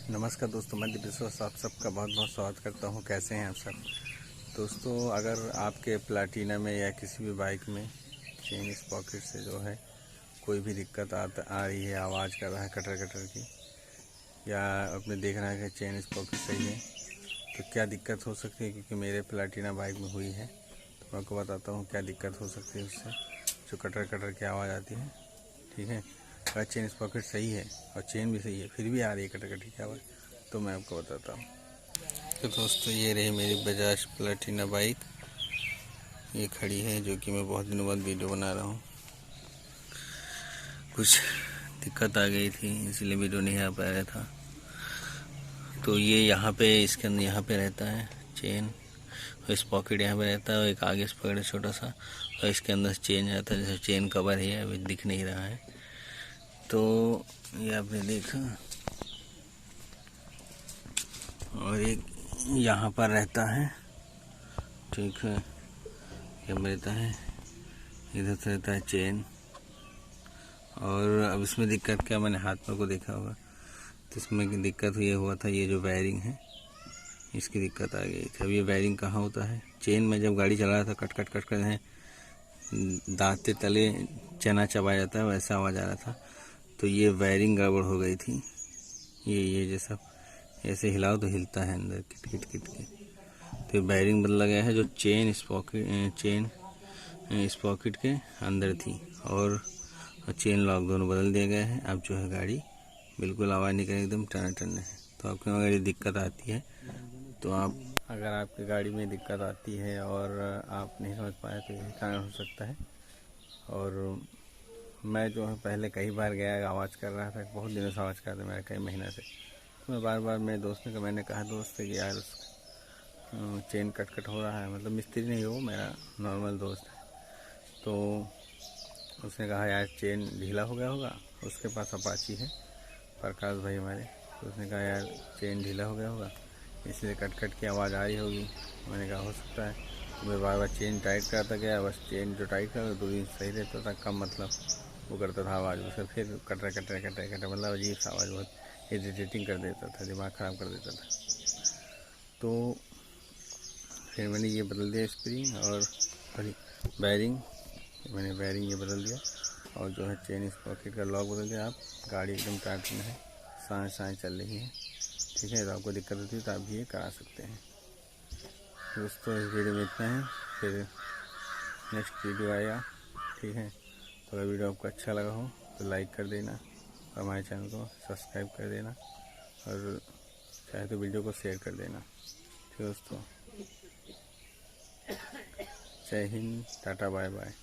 नमस्कार दोस्तों, मैं दिव्यश्वास आप सबका बहुत बहुत स्वागत करता हूं। कैसे हैं आप सब दोस्तों? अगर आपके प्लाटीना में या किसी भी बाइक में चेन स्पॉकेट से जो है कोई भी दिक्कत आ रही है, आवाज़ कर रहा है कटर कटर की, या आपने देखना है कि चेन स्पॉकेट सही है, तो क्या दिक्कत हो सकती है? क्योंकि मेरे प्लाटीना बाइक में हुई है, तो मैं आपको बताता हूँ क्या दिक्कत हो सकती है उससे, जो कटर कटर की आवाज़ आती है। ठीक है, अगर चेन स्पॉकेट सही है और चेन भी सही है फिर भी आ रही है कटर कटर की आवाज़, तो मैं आपको बताता हूँ। तो दोस्तों, ये रही मेरी बजाज प्लैटिना बाइक, ये खड़ी है, जो कि मैं बहुत दिनों बाद वीडियो बना रहा हूँ। कुछ दिक्कत आ गई थी इसलिए वीडियो नहीं आ पा रहा था। तो ये यहाँ पे, इसके अंदर यहाँ पे रहता है चेन, और इस पॉकेट यहाँ पे रहता है, और एक आगे से पॉकेट छोटा सा, और इसके अंदर चेन रहता है। जैसे चेन कवर है, अभी दिख नहीं रहा है, तो ये आपने देखा। और एक यहाँ पर रहता है, ठीक है, ये रहता है, इधर से रहता है चेन। और अब इसमें दिक्कत क्या, मैंने हाथ पर को देखा होगा, तो इसमें दिक्कत ये हुआ था, ये जो वायरिंग है इसकी दिक्कत आ गई थी। अब ये वायरिंग कहाँ होता है, चेन में जब गाड़ी चला रहा था कट कट कट कर है, दांत तले चना चबाया जाता है, वैसा आवाज़ आ रहा था। तो ये वायरिंग गड़बड़ हो गई थी। ये जैसा ऐसे हिलाओ तो हिलता है अंदर किट किट किट के, तो वायरिंग बदला गया है, जो चेन स्पॉकेट के अंदर थी, और चेन लॉक दोनों बदल दिए गए हैं। अब जो है गाड़ी बिल्कुल आवाज़ नहीं करेगी, एकदम टन टन है। तो आपके अगर ये दिक्कत आती है, तो अगर आपकी गाड़ी में दिक्कत आती है और आप नहीं समझ पाए, तो यही कारण हो सकता है। और मैं जो है पहले कई बार गया, आवाज़ कर रहा था, बहुत दिनों से आवाज़ कर रहा था मेरा, कई महीना से। तो मैं बार बार मेरे दोस्त ने मैंने कहा दोस्त से कि यार चेन कट कट हो रहा है, मतलब मिस्त्री नहीं हो, मेरा नॉर्मल दोस्त है। तो उसने कहा यार चेन ढीला हो गया होगा, उसके पास अपाची है, प्रकाश भाई हमारे। तो उसने कहा यार चेन ढीला हो गया होगा, इसलिए कट कट की आवाज़ आ रही होगी। मैंने कहा हो सकता है। तो मैं बार बार चेन टाइट करता गया, बस चेन जो टाइट कर 2 दिन सही रहता था, कम मतलब वो करता था आवाज़, उसे फिर कटर कटर कटर कटर मतलब अजीब सा आवाज़, बहुत इरिटेटिंग कर देता था, दिमाग ख़राब कर देता था। तो फिर मैंने ये बदल दिया स्प्रिंग और वायरिंग, मैंने वायरिंग ये बदल दिया, और जो है चेन स्पॉकेट का लॉक बदल दिया। आप गाड़ी एकदम टाइट में है, सांस चल रही है, ठीक है। तो आपको दिक्कत होती है तो आप भी ये करा सकते हैं। दोस्तों, इस वीडियो में इतना है, फिर नेक्स्ट वीडियो आएगा, ठीक है। तो अगर वीडियो आपको अच्छा लगा हो तो लाइक कर देना, और हमारे चैनल को सब्सक्राइब कर देना, और चाहे तो वीडियो को शेयर कर देना, ठीक है दोस्तों। जय हिंद, टाटा, बाय बाय।